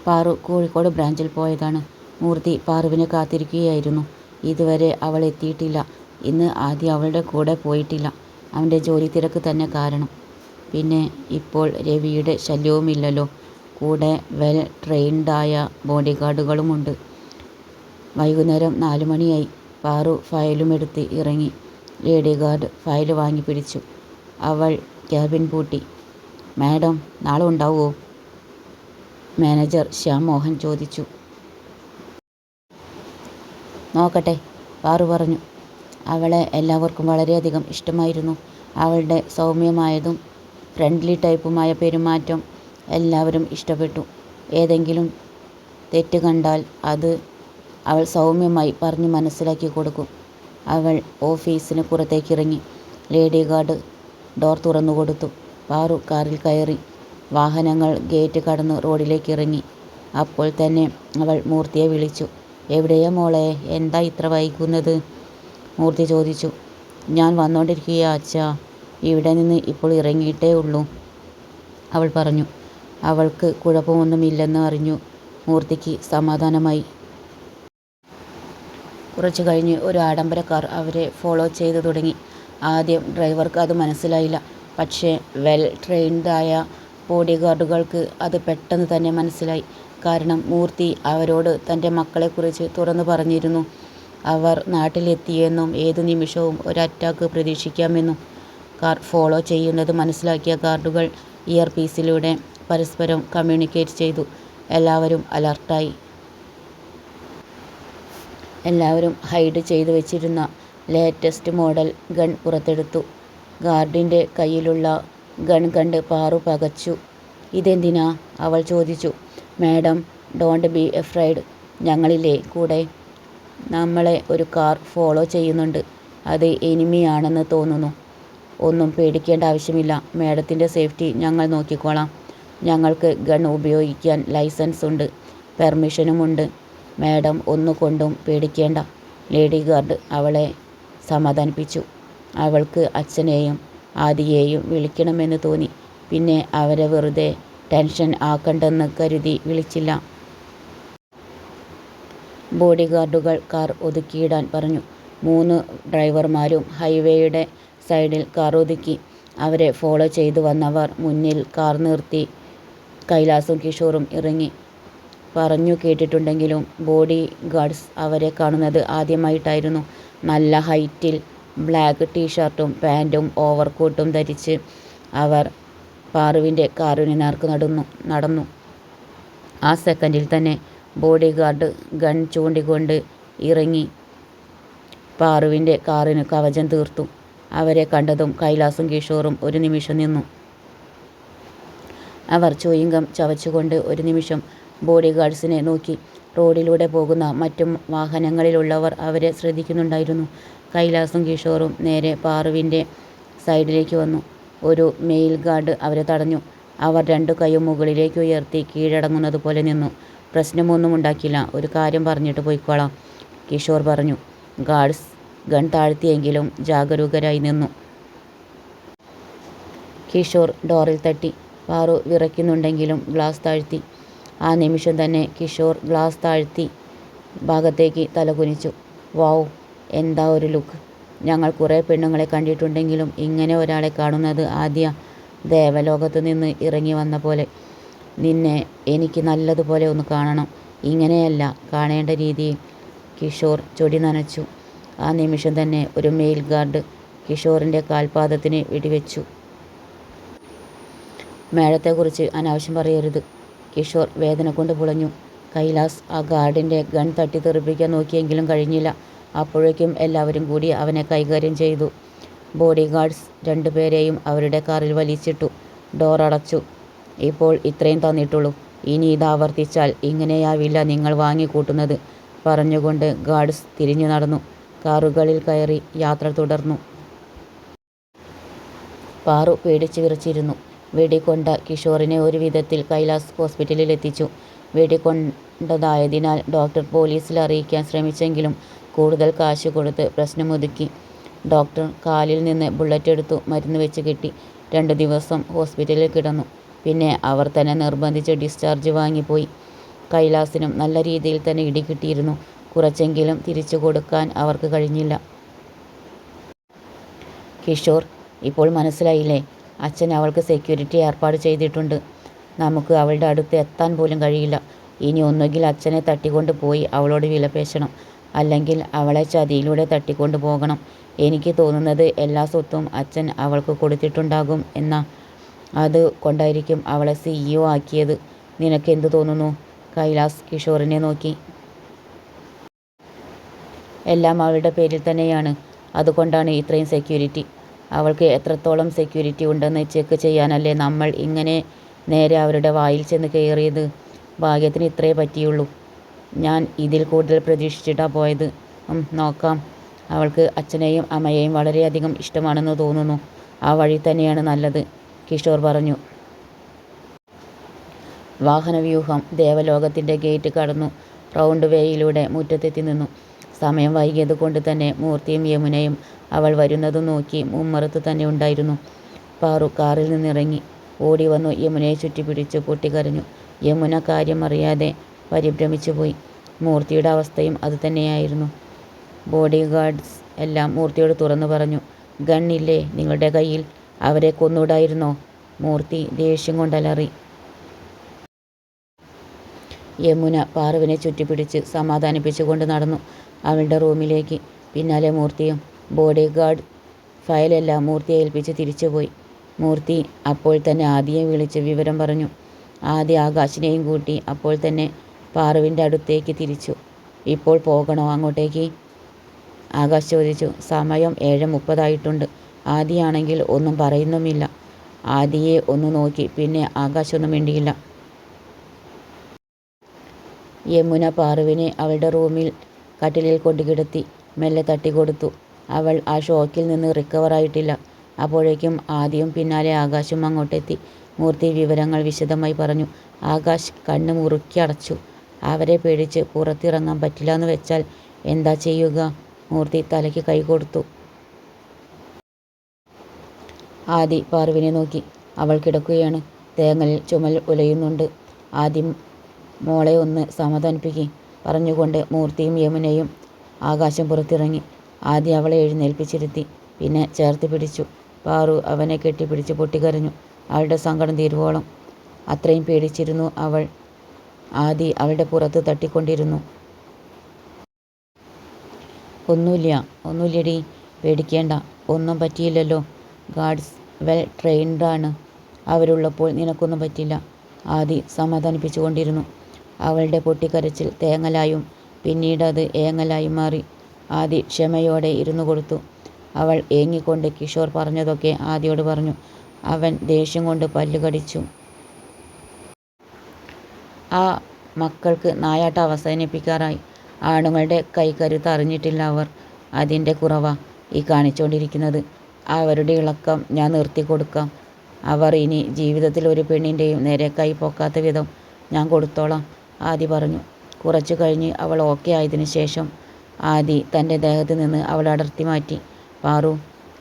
പാറു കോഴിക്കോട് ബ്രാഞ്ചിൽ പോയതാണ്. മൂർത്തി പാറുവിനെ കാത്തിരിക്കുകയായിരുന്നു. ഇതുവരെ അവൾ എത്തിയിട്ടില്ല. ഇന്ന് ആദ്യം അവളുടെ കൂടെ പോയിട്ടില്ല. അവൻ്റെ ജോലി തിരക്ക് തന്നെ കാരണം. പിന്നെ ഇപ്പോൾ രവിയുടെ ശല്യവുമില്ലല്ലോ. കൂടെ വെൽ ട്രെയിൻഡായ ബോഡി ഗാർഡുകളുമുണ്ട്. വൈകുന്നേരം 4 മണിയായി. പാറു ഫയലുമെടുത്ത് ഇറങ്ങി. ലേഡി ഗാർഡ് ഫയൽ വാങ്ങി പിടിച്ചു. അവൾ ക്യാബിൻ പൂട്ടി. മാഡം നാളെ ഉണ്ടാവുമോ? മാനേജർ ശ്യാം മോഹൻ ചോദിച്ചു. നോക്കട്ടെ, പാറു പറഞ്ഞു. അവളെ എല്ലാവർക്കും വളരെയധികം ഇഷ്ടമായിരുന്നു. അവളുടെ സൗമ്യമായതും ഫ്രണ്ട്ലി ടൈപ്പുമായ പെരുമാറ്റം എല്ലാവരും ഇഷ്ടപ്പെട്ടു. ഏതെങ്കിലും തെറ്റ് കണ്ടാൽ അത് അവൾ സൗമ്യമായി പറഞ്ഞ് മനസ്സിലാക്കി കൊടുക്കും. അവൾ ഓഫീസിന് പുറത്തേക്കിറങ്ങി. ലേഡി ഗാർഡ് ഡോർ തുറന്നു കൊടുത്തു. പാറു കാറിൽ കയറി. വാഹനങ്ങൾ ഗേറ്റ് കടന്ന് റോഡിലേക്ക് ഇറങ്ങി. അപ്പോൾ തന്നെ അവൾ മൂർത്തിയെ വിളിച്ചു. എവിടെയാ മോളെ, എന്താ ഇത്ര വൈകുന്നത്? മൂർത്തി ചോദിച്ചു. ഞാൻ വന്നുകൊണ്ടിരിക്കുകയാ അച്ഛാ, ഇവിടെ നിന്ന് ഇപ്പോൾ ഇറങ്ങിയിട്ടേ ഉള്ളൂ, അവൾ പറഞ്ഞു. അവൾക്ക് കുഴപ്പമൊന്നുമില്ലെന്ന് അറിഞ്ഞു മൂർത്തിക്ക് സമാധാനമായി. കുറച്ചു കഴിഞ്ഞ് ഒരു ആഡംബര കാർ അവരെ ഫോളോ ചെയ്തു തുടങ്ങി. ആദ്യം ഡ്രൈവർക്ക് അത് മനസ്സിലായില്ല. പക്ഷേ വെൽ ട്രെയിൻഡായ ബോഡി ഗാർഡുകൾക്ക് അത് പെട്ടെന്ന് തന്നെ മനസ്സിലായി. കാരണം മൂർത്തി അവരോട് തൻ്റെ മക്കളെക്കുറിച്ച് തുറന്നു പറഞ്ഞിരുന്നു. അവർ നാട്ടിലെത്തിയെന്നും ഏതു നിമിഷവും ഒരു അറ്റാക്ക് പ്രതീക്ഷിക്കാമെന്നും. കാർ ഫോളോ ചെയ്യുന്നത് മനസ്സിലാക്കിയ ഗാർഡുകൾ ഇയർ പീസിലൂടെ പരസ്പരം കമ്മ്യൂണിക്കേറ്റ് ചെയ്തു. എല്ലാവരും അലർട്ടായി. എല്ലാവരും ഹൈഡ് ചെയ്തു വെച്ചിരുന്ന ലേറ്റസ്റ്റ് മോഡൽ ഗൺ പുറത്തെടുത്തു. ഗാർഡിൻ്റെ കയ്യിലുള്ള ഗൺ കണ്ട് പാറു പകച്ചു. ഇതെന്തിനാ? അവൾ ചോദിച്ചു. Madam, don't be afraid. ഞങ്ങളില്ലേ കൂടെ. നമ്മളെ ഒരു കാർ ഫോളോ ചെയ്യുന്നുണ്ട്. അത് എനിമിയാണെന്ന് തോന്നുന്നു. ഒന്നും പേടിക്കേണ്ട ആവശ്യമില്ല. മാഡത്തിൻ്റെ സേഫ്റ്റി ഞങ്ങൾ നോക്കിക്കോളാം. ഞങ്ങൾക്ക് ഗൺ ഉപയോഗിക്കാൻ ലൈസൻസ് ഉണ്ട്, പെർമിഷനുമുണ്ട്. മാഡം ഒന്നുകൊണ്ടും പേടിക്കേണ്ട. ലേഡി ഗാർഡ് അവളെ സമാധാനിപ്പിച്ചു. അവൾക്ക് അച്ഛനെയും ആദിയെയും വിളിക്കണമെന്ന് തോന്നി. പിന്നെ അവരെ വെറുതെ ടെൻഷൻ ആക്കണ്ടെന്ന് കരുതി വിളിച്ചില്ല. ബോഡി ഗാർഡുകൾ കാർ ഒതുക്കിയിടാൻ പറഞ്ഞു. 3 ഡ്രൈവർമാരും ഹൈവേയുടെ സൈഡിൽ കാർ ഒതുക്കി. അവരെ ഫോളോ ചെയ്തു വന്നവർ മുന്നിൽ കാർ നിർത്തി. കൈലാസും കിഷോറും ഇറങ്ങി. പറഞ്ഞു കേട്ടിട്ടുണ്ടെങ്കിലും ബോഡി ഗാർഡ്സ് അവരെ കാണുന്നത് ആദ്യമായിട്ടായിരുന്നു. നല്ല ഹൈറ്റിൽ ബ്ലാക്ക് ടീഷർട്ടും പാൻറ്റും ഓവർകോട്ടും ധരിച്ച് അവർ പാറുവിൻ്റെ കാറിന് നേർക്ക് നടന്നു. ആ സെക്കൻഡിൽ തന്നെ ബോഡി ഗാർഡ് ഗൺ ചൂണ്ടിക്കൊണ്ട് ഇറങ്ങി പാറുവിൻ്റെ കാറിന് കവചം തീർത്തു. അവരെ കണ്ടതും കൈലാസും കിഷോറും ഒരു നിമിഷം നിന്നു. അവർ ചൂയിങ്കം ചവച്ചുകൊണ്ട് ഒരു നിമിഷം ബോഡി ഗാർഡ്സിനെ നോക്കി. റോഡിലൂടെ പോകുന്ന മറ്റു വാഹനങ്ങളിലുള്ളവർ അവരെ ശ്രദ്ധിക്കുന്നുണ്ടായിരുന്നു. കൈലാസും കിഷോറും നേരെ പാറുവിൻ്റെ സൈഡിലേക്ക് വന്നു. ഒരു മെയിൽ ഗാർഡ് അവരെ തടഞ്ഞു. അവർ 2 കൈയും മുകളിലേക്ക് ഉയർത്തി കീഴടങ്ങുന്നത് പോലെ നിന്നു. പ്രശ്നമൊന്നും ഉണ്ടാക്കില്ല. ഒരു കാര്യം പറഞ്ഞിട്ട് പോയിക്കോളാം, കിഷോർ പറഞ്ഞു. ഗാർഡ്സ് ഗൺ താഴ്ത്തിയെങ്കിലും ജാഗരൂകരായി നിന്നു. കിഷോർ ഡോറിൽ തട്ടി. പാറു വിറയ്ക്കുന്നുണ്ടെങ്കിലും ഗ്ലാസ് താഴ്ത്തി. ആ നിമിഷം തന്നെ കിഷോർ ഗ്ലാസ് താഴ്ത്തി ഭാഗത്തേക്ക് തലകുനിച്ചു. വൗ, എന്താ ഒരു ലുക്ക്! ഞങ്ങൾ കുറേ പെണ്ണുങ്ങളെ കണ്ടിട്ടുണ്ടെങ്കിലും ഇങ്ങനെ ഒരാളെ കാണുന്നത് ആദ്യ. ദേവലോകത്ത് നിന്ന് ഇറങ്ങി വന്ന പോലെ. നിന്നെ എനിക്ക് നല്ലതുപോലെ ഒന്ന് കാണണം. ഇങ്ങനെയല്ല, കാണേണ്ട രീതിയിൽ. കിഷോർ ചൊടി നനച്ചു. ആ നിമിഷം തന്നെ ഒരു മെയിൽ ഗാർഡ് കിഷോറിൻ്റെ കാൽപാദത്തിന് വെടിവെച്ചു. മേഡത്തെക്കുറിച്ച് അനാവശ്യം പറയരുത്, കിഷോർ വേദന കൊണ്ട് പുളഞ്ഞു. കൈലാസ് ആ ഗാർഡിൻ്റെ ഗൺ തട്ടിത്തെറിപ്പിക്കാൻ നോക്കിയെങ്കിലും കഴിഞ്ഞില്ല. അപ്പോഴേക്കും എല്ലാവരും കൂടി അവനെ കൈകാര്യം ചെയ്തു. ബോഡി ഗാർഡ്സ് 2 പേരെയും അവരുടെ കാറിൽ വലിച്ചിട്ടു. ഡോർ അടച്ചു. ഇപ്പോൾ ഇത്രയും തന്നിട്ടുള്ളൂ. ഇനി ഇത് ആവർത്തിച്ചാൽ ഇങ്ങനെയാവില്ല നിങ്ങൾ വാങ്ങിക്കൂട്ടുന്നത്, പറഞ്ഞുകൊണ്ട് ഗാർഡ്സ് തിരിഞ്ഞു നടന്നു. കാറുകളിൽ കയറി യാത്ര തുടർന്നു. പാറു പേടിച്ച് വിറച്ചിരുന്നു. വെടികൊണ്ട കിഷോറിനെ ഒരു വിധത്തിൽ കൈലാസ് ഹോസ്പിറ്റലിൽ എത്തിച്ചു. വെടികൊണ്ടതായതിനാൽ ഡോക്ടർ പോലീസിൽ അറിയിക്കാൻ ശ്രമിച്ചെങ്കിലും കൂടുതൽ കാശ് കൊടുത്ത് പ്രശ്നമൊതുക്കി. ഡോക്ടർ കാലിൽ നിന്ന് ബുള്ളറ്റ് എടുത്തു മരുന്ന് വെച്ച് കെട്ടി. 2 ദിവസം ഹോസ്പിറ്റലിൽ കിടന്നു. പിന്നെ അവർ തന്നെ നിർബന്ധിച്ച് ഡിസ്ചാർജ് വാങ്ങിപ്പോയി. കൈലാസിനും നല്ല രീതിയിൽ തന്നെ ഇടി കിട്ടിയിരുന്നു. കുറച്ചെങ്കിലും തിരിച്ചു കൊടുക്കാൻ അവർക്ക് കഴിഞ്ഞില്ല. കിഷോർ, ഇപ്പോൾ മനസ്സിലായില്ലേ? അച്ഛൻ അവൾക്ക് സെക്യൂരിറ്റി ഏർപ്പാട് ചെയ്തിട്ടുണ്ട്. നമുക്ക് അവളുടെ അടുത്ത് എത്താൻ പോലും കഴിയില്ല. ഇനി ഒന്നുകിൽ അച്ഛനെ തട്ടിക്കൊണ്ട് പോയി അവളോട് വിലപേശണം, അല്ലെങ്കിൽ അവളെ ചതിയിലൂടെ തട്ടിക്കൊണ്ട് പോകണം. എനിക്ക് തോന്നുന്നത് എല്ലാ സ്വത്തും അച്ഛൻ അവൾക്ക് കൊടുത്തിട്ടുണ്ടാകും എന്നാ. അത് കൊണ്ടായിരിക്കും അവളെ CEO ആക്കിയത്. നിനക്കെന്ത് തോന്നുന്നു? കൈലാസ് കിഷോറിനെ നോക്കി. എല്ലാം അവളുടെ പേരിൽ തന്നെയാണ്. അതുകൊണ്ടാണ് ഇത്രയും സെക്യൂരിറ്റി. അവൾക്ക് എത്രത്തോളം സെക്യൂരിറ്റി ഉണ്ടെന്ന് ചെക്ക് ചെയ്യാനല്ലേ നമ്മൾ ഇങ്ങനെ നേരെ അവരുടെ വായിൽ ചെന്ന് കയറിയത്. ഭാഗ്യത്തിന് ഇത്രയേ പറ്റിയുള്ളൂ. ഞാൻ ഇതിൽ കൂടുതൽ പ്രതീക്ഷിച്ചിട്ടാ പോയത്. നോക്കാം. അവൾക്ക് അച്ഛനെയും അമ്മയെയും വളരെയധികം ഇഷ്ടമാണെന്ന് തോന്നുന്നു. ആ വഴി തന്നെയാണ് നല്ലത്, കിഷോർ പറഞ്ഞു. വാഹനവ്യൂഹം ദേവലോകത്തിൻ്റെ ഗേറ്റ് കടന്നു റൗണ്ട് വേയിലൂടെ മുറ്റത്തെത്തി നിന്നു. സമയം വൈകിയത് കൊണ്ട് തന്നെ മൂർത്തിയും യമുനയും അവൾ വരുന്നതും നോക്കി മുമ്മറത്ത് തന്നെ ഉണ്ടായിരുന്നു. പാറു കാറിൽ നിന്നിറങ്ങി ഓടി വന്നു യമുനയെ ചുറ്റിപ്പിടിച്ച് പൊട്ടിക്കരഞ്ഞു. യമുന കാര്യം അറിയാതെ പരിഭ്രമിച്ചു പോയി. മൂർത്തിയുടെ അവസ്ഥയും അതുതന്നെയായിരുന്നു. ബോഡി ഗാർഡ്സ് എല്ലാം മൂർത്തിയോട് തുറന്നു പറഞ്ഞു. ഗണ്ണില്ലേ നിങ്ങളുടെ കയ്യിൽ? അവരെ കൊന്നൂടായിരുന്നോ? മൂർത്തി ദേഷ്യം കൊണ്ടലറി. യമുന പാറുവിനെ ചുറ്റിപ്പിടിച്ച് സമാധാനിപ്പിച്ചുകൊണ്ട് നടന്നു അവളുടെ റൂമിലേക്ക്. പിന്നാലെ മൂർത്തിയും. ബോഡി ഗാർഡ് ഫയലെല്ലാം മൂർത്തിയെ ഏൽപ്പിച്ച് തിരിച്ചുപോയി. മൂർത്തി അപ്പോൾ തന്നെ ആദിയെ വിളിച്ച് വിവരം പറഞ്ഞു. ആദ്യ ആകാശിനെയും കൂട്ടി അപ്പോൾ തന്നെ പാറുവിൻ്റെ അടുത്തേക്ക് തിരിച്ചു. ഇപ്പോൾ പോകണോ അങ്ങോട്ടേക്ക്? ആകാശ് ചോദിച്ചു. സമയം 7:30 ആദിയാണെങ്കിൽ ഒന്നും പറയുന്നുമില്ല. ആദിയെ ഒന്ന് നോക്കി പിന്നെ ആകാശ് ഒന്നും മിണ്ടിയില്ല. യമുന പാറുവിനെ അവളുടെ റൂമിൽ കട്ടിലിൽ കൊണ്ടുകിടത്തി മെല്ലെ തട്ടിക്കൊടുത്തു. അവൾ ആ ഷോക്കിൽ നിന്ന് റിക്കവറായിട്ടില്ല. അപ്പോഴേക്കും ആദിയും പിന്നാലെ ആകാശും അങ്ങോട്ടെത്തി. മൂർത്തി വിവരങ്ങൾ വിശദമായി പറഞ്ഞു. ആകാശ് കണ്ണ് മുറുക്കി അടച്ചു. അവരെ പേടിച്ച് പുറത്തിറങ്ങാൻ പറ്റില്ലെന്ന് വെച്ചാൽ എന്താ ചെയ്യുക? മൂർത്തി തലയ്ക്ക് കൈ കൊടുത്തു. ആദി പാറുവിനെ നോക്കി. അവൾ കിടക്കുകയാണ്. തേങ്ങലിൽ ചുമൽ ഉലയുന്നുണ്ട്. ആദ്യം മോളെ ഒന്ന് സമാധാനിപ്പിക്കുക പറഞ്ഞുകൊണ്ട് മൂർത്തിയും യമുനയും ആകാശം പുറത്തിറങ്ങി. ആദ്യം അവളെ എഴുന്നേൽപ്പിച്ചിരുത്തി. പിന്നെ ചേർത്ത് പിടിച്ചു. പാറു അവനെ കെട്ടിപ്പിടിച്ച് പൊട്ടിക്കരഞ്ഞു. അവളുടെ സങ്കടം തീരുവോളം. അത്രയും പേടിച്ചിരുന്നു അവൾ. ആദി അവളുടെ പുറത്ത് തട്ടിക്കൊണ്ടിരുന്നു. ഒന്നുമില്ലടി, പേടിക്കേണ്ട, ഒന്നും പറ്റിയില്ലല്ലോ. Guards well ട്രെയിൻഡാണ്. അവരുള്ളപ്പോൾ നിനക്കൊന്നും പറ്റില്ല, ആദി സമാധാനിപ്പിച്ചുകൊണ്ടിരുന്നു. അവളുടെ പൊട്ടിക്കരച്ചിൽ തേങ്ങലായും പിന്നീട് അത് ഏങ്ങലായും മാറി. ആദി ക്ഷമയോടെ ഇരുന്നു കൊടുത്തു. അവൾ ഏങ്ങിക്കൊണ്ട് കിഷോർ പറഞ്ഞതൊക്കെ ആദിയോട് പറഞ്ഞു. അവൻ ദേഷ്യം കൊണ്ട് പല്ല് കടിച്ചു. ആ മക്കൾക്ക് നായാട്ടം അവസാനിപ്പിക്കാറായി. ആണുങ്ങളുടെ കൈക്കരുത്ത് അറിഞ്ഞിട്ടില്ല അവർ. അതിൻ്റെ കുറവാ ഈ കാണിച്ചുകൊണ്ടിരിക്കുന്നത്. അവരുടെ ഇളക്കം ഞാൻ നിർത്തിക്കൊടുക്കാം. അവർ ഇനി ജീവിതത്തിൽ ഒരു പെണ്ണിൻ്റെയും നേരെ കൈ പൊക്കാത്ത വിധം ഞാൻ കൊടുത്തോളാം, ആദി പറഞ്ഞു. കുറച്ചു കഴിഞ്ഞ് അവൾ ഓക്കെ ആയതിനു ശേഷം ആദി തൻ്റെ ദേഹത്ത് നിന്ന് അവൾ അടർത്തി മാറ്റി. പാറു,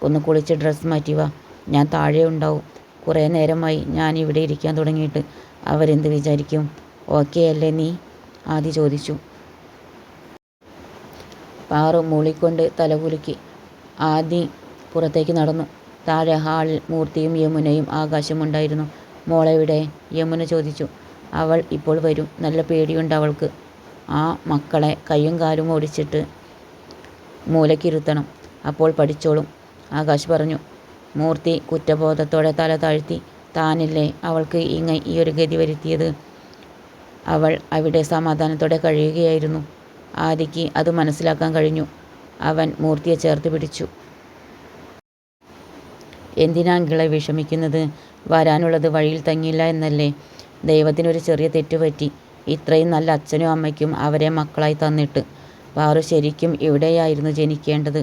ഒന്ന് കുളിച്ച് ഡ്രസ്സ് മാറ്റി വാ. ഞാൻ താഴെ ഉണ്ടാവും. കുറേ നേരമായി ഞാൻ ഇവിടെ ഇരിക്കാൻ തുടങ്ങിയിട്ട്. അവരെന്ത് വിചാരിക്കും? ഓക്കെ അല്ലേ നീ? ആദി ചോദിച്ചു. പാറു മൂളിക്കൊണ്ട് തലകുലുക്കി. ആദി പുറത്തേക്ക് നടന്നു. താഴെ ഹാളിൽ മൂർത്തിയും യമുനയും ആകാശം ഉണ്ടായിരുന്നു. മോളെവിടെ? യമുന ചോദിച്ചു. അവൾ ഇപ്പോൾ വരും. നല്ല പേടിയുണ്ട് അവൾക്ക്. ആ മക്കളെ കയ്യും കാലും ഓടിച്ചിട്ട് മൂലക്കിരുത്തണം. അപ്പോൾ പഠിച്ചോളും, ആകാശ് പറഞ്ഞു. മൂർത്തി കുറ്റബോധത്തോടെ തല താഴ്ത്തി. താനല്ലേ അവൾക്ക് ഈ ഒരു ഗതി വരുത്തിയത്? അവൾ അവിടെ സമാധാനത്തോടെ കഴിയുകയായിരുന്നു. ആദിക്ക് അത് മനസ്സിലാക്കാൻ കഴിഞ്ഞു. അവൻ മൂർത്തിയെ ചേർത്ത് പിടിച്ചു. എന്തിനാ അങ്കിളെ വിഷമിക്കുന്നത്? വരാനുള്ളത് വഴിയിൽ തങ്ങില്ല എന്നല്ലേ? ദൈവത്തിനൊരു ചെറിയ തെറ്റുപറ്റി. ഇത്രയും നല്ല അച്ഛനും അമ്മയ്ക്കും അവരെ മക്കളായി തന്നിട്ട്. പാറു ശരിക്കും ഇവിടെയായിരുന്നു ജനിക്കേണ്ടത്.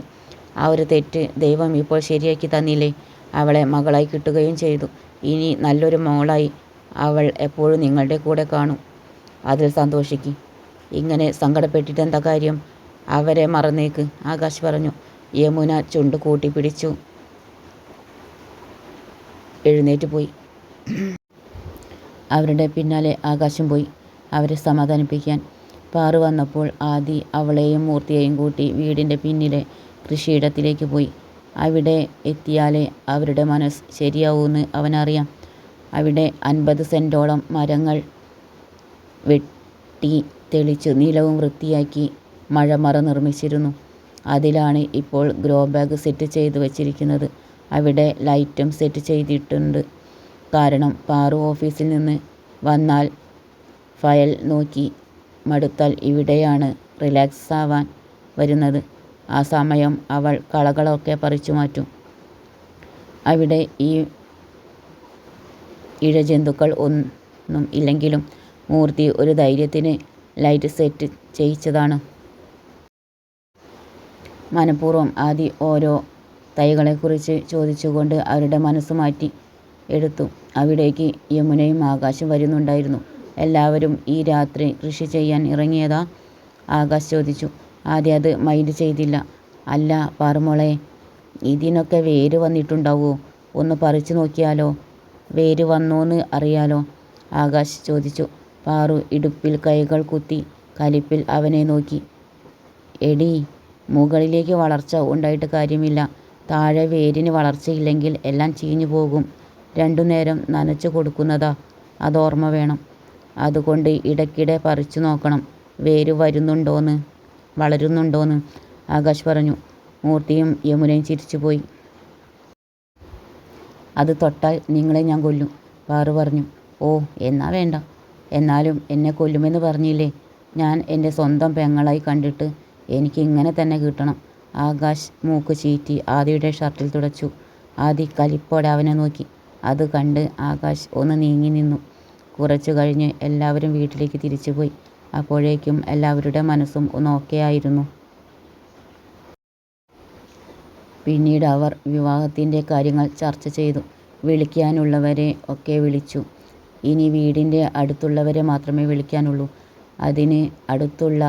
ആ ഒരു തെറ്റ് ദൈവം ഇപ്പോൾ ശരിയാക്കി തന്നില്ലേ? അവളെ മകളായി കിട്ടുകയും ചെയ്തു. ഇനി നല്ലൊരു മോളായി അവൾ എപ്പോഴും നിങ്ങളുടെ കൂടെ കാണും. അതിൽ സന്തോഷിക്ക്. ഇങ്ങനെ സങ്കടപ്പെട്ടിട്ട് എന്താ കാര്യം? അവരെ മറന്നേക്ക്, ആകാശ് പറഞ്ഞു. യമുന ചുണ്ട് കൂട്ടി പിടിച്ചു എഴുന്നേറ്റ് പോയി. അവരുടെ പിന്നാലെ ആകാശം പോയി. അവരെ സമാധാനിപ്പിക്കാൻ. പാറു വന്നപ്പോൾ ആദി അവളെയും മൂർത്തിയെയും കൂട്ടി വീടിൻ്റെ പിന്നിലെ കൃഷിയിടത്തിലേക്ക് പോയി. അവിടെ എത്തിയാലേ അവരുടെ മനസ്സ് ശരിയാവൂന്ന് അവനറിയാം. അവിടെ 50 സെൻറ്റോളം മരങ്ങൾ വെട്ടി തെളിച്ച് നിലവും വൃത്തിയാക്കി മഴമറ നിർമ്മിച്ചിരുന്നു. അതിലാണ് ഇപ്പോൾ ഗ്രോ ബാഗ് സെറ്റ് ചെയ്ത് വച്ചിരിക്കുന്നത്. അവിടെ ലൈറ്റും സെറ്റ് ചെയ്തിട്ടുണ്ട്. കാരണം പാറു ഓഫീസിൽ നിന്ന് വന്നാൽ ഫയൽ നോക്കി മടുത്താൽ ഇവിടെയാണ് റിലാക്സ് ആവാൻ വരുന്നത്. ആ സമയം അവൾ കളകളൊക്കെ പറിച്ചു മാറ്റും. അവിടെ ഈ ഇഴജന്തുക്കൾ ഒന്നും ഇല്ലെങ്കിലും മൂർത്തി ഒരു ധൈര്യത്തിന് ലൈറ്റ് സെറ്റ് ചെയ്യിച്ചതാണ്. മനഃപൂർവ്വം ആദി ഓരോ തൈകളെക്കുറിച്ച് ചോദിച്ചുകൊണ്ട് അവരുടെ മനസ്സ് മാറ്റി എടുത്തു. അവിടേക്ക് യമുനയും ആകാശും വരുന്നുണ്ടായിരുന്നു. എല്ലാവരും ഈ രാത്രി കൃഷി ചെയ്യാൻ ഇറങ്ങിയതാ? ആകാശ് ചോദിച്ചു. ആദ്യം അത് മൈൻഡ് ചെയ്തില്ല. അല്ല പാറുമോളെ, ഇതിനൊക്കെ വേര് വന്നിട്ടുണ്ടാവോ? ഒന്ന് പറിച്ചു നോക്കിയാലോ? വേര് വന്നോന്ന് അറിയാലോ? ആകാശ് ചോദിച്ചു. പാറു ഇടുപ്പിൽ കൈകൾ കുത്തി കലിപ്പിൽ അവനെ നോക്കി. എടീ, മുകളിലേക്ക് വളർച്ച ഉണ്ടായിട്ട് കാര്യമില്ല. താഴെ വേരിന് വളർച്ചയില്ലെങ്കിൽ എല്ലാം ചീഞ്ഞു പോകും. 2 നേരം നനച്ചു കൊടുക്കുന്നതാ, അതോർമ്മ വേണം. അതുകൊണ്ട് ഇടയ്ക്കിടെ പറിച്ചു നോക്കണം വേര് വളരുന്നുണ്ടോന്ന്, ആകാശ് പറഞ്ഞു. മൂർത്തിയും യമുനയും ചിരിച്ചുപോയി. അത് തൊട്ടാൽ നിങ്ങളെ ഞാൻ കൊല്ലും, പാറു പറഞ്ഞു. ഓ, എന്നാ വേണ്ട. എന്നാലും എന്നെ കൊല്ലുമെന്ന് പറഞ്ഞില്ലേ? ഞാൻ എൻ്റെ സ്വന്തം പെങ്ങളായി കണ്ടിട്ട് എനിക്ക് ഇങ്ങനെ തന്നെ കിട്ടണം. ആകാശ് മൂക്ക് ചീറ്റി ആദിയുടെ ഷർട്ടിൽ തുടച്ചു. ആദി കലിപ്പോടെ അവനെ നോക്കി. അത് കണ്ട് ആകാശ് ഒന്ന് നീങ്ങി നിന്നു. കുറച്ചു കഴിഞ്ഞ് എല്ലാവരും വീട്ടിലേക്ക് തിരിച്ചുപോയി. അപ്പോഴേക്കും എല്ലാവരുടെ മനസ്സും ഒന്ന് ഓക്കെ ആയിരുന്നു. പിന്നീട് അവർ വിവാഹത്തിൻ്റെ കാര്യങ്ങൾ ചർച്ച ചെയ്തു. വിളിക്കാനുള്ളവരെ ഒക്കെ വിളിച്ചു. ഇനി വീടിൻ്റെ അടുത്തുള്ളവരെ മാത്രമേ വിളിക്കാനുള്ളൂ. അതിന് അടുത്തുള്ള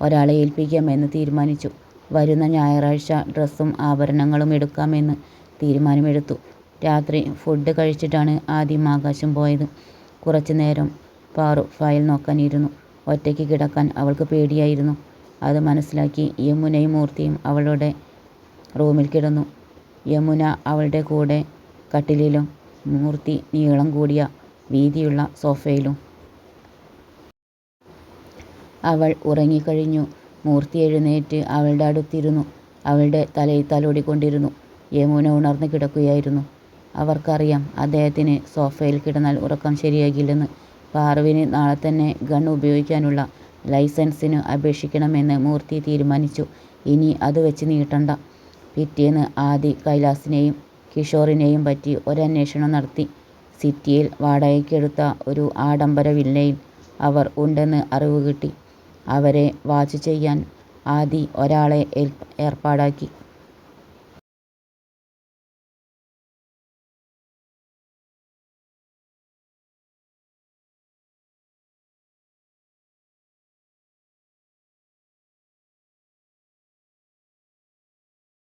ഒരാളെ ഏൽപ്പിക്കാമെന്ന് തീരുമാനിച്ചു. വരുന്ന ഞായറാഴ്ച ഡ്രസ്സും ആഭരണങ്ങളും എടുക്കാമെന്ന് തീരുമാനമെടുത്തു. രാത്രി ഫുഡ് കഴിച്ചിട്ടാണ് ആദ്യം ആകാശം പോയത്. കുറച്ചു നേരം പാറു ഫയൽ നോക്കാനിരുന്നു. ഒറ്റയ്ക്ക് കിടക്കാൻ അവൾക്ക് പേടിയായിരുന്നു. അത് മനസ്സിലാക്കി യമുനയും മൂർത്തിയും അവളുടെ റൂമിൽ കിടന്നു. യമുന അവളുടെ കൂടെ കട്ടിലിലും മൂർത്തി നീളം കൂടിയ വീതിയുള്ള സോഫയിലും. അവൾ ഉറങ്ങിക്കഴിഞ്ഞു. മൂർത്തി എഴുന്നേറ്റ് അവളുടെ അടുത്തിരുന്നു. അവളുടെ തലയിൽ തലോടിക്കൊണ്ടിരുന്നു. യമുന ഉണർന്നു കിടക്കുകയായിരുന്നു. അവർക്കറിയാം അദ്ദേഹത്തിന് സോഫയിൽ കിടന്നാൽ ഉറക്കം ശരിയാകില്ലെന്ന്. പാറുവിന് നാളെ തന്നെ ഗൺ ഉപയോഗിക്കാനുള്ള ലൈസൻസിന് അപേക്ഷിക്കണമെന്ന് മൂർത്തി തീരുമാനിച്ചു. ഇനി അത് വെച്ച് നീട്ടണ്ട. പിറ്റേന്ന് ആദി കൈലാസിനെയും കിഷോറിനെയും പറ്റി ഒരന്വേഷണം നടത്തി. സിറ്റിയിൽ വാടകയ്ക്കെടുത്ത ഒരു ആഡംബര വില്ലയിൽ അവർ ഉണ്ടെന്ന് അറിവ് കിട്ടി. അവരെ വാച്ച് ചെയ്യാൻ ആദി ഒരാളെ ഏർപ്പാടാക്കി.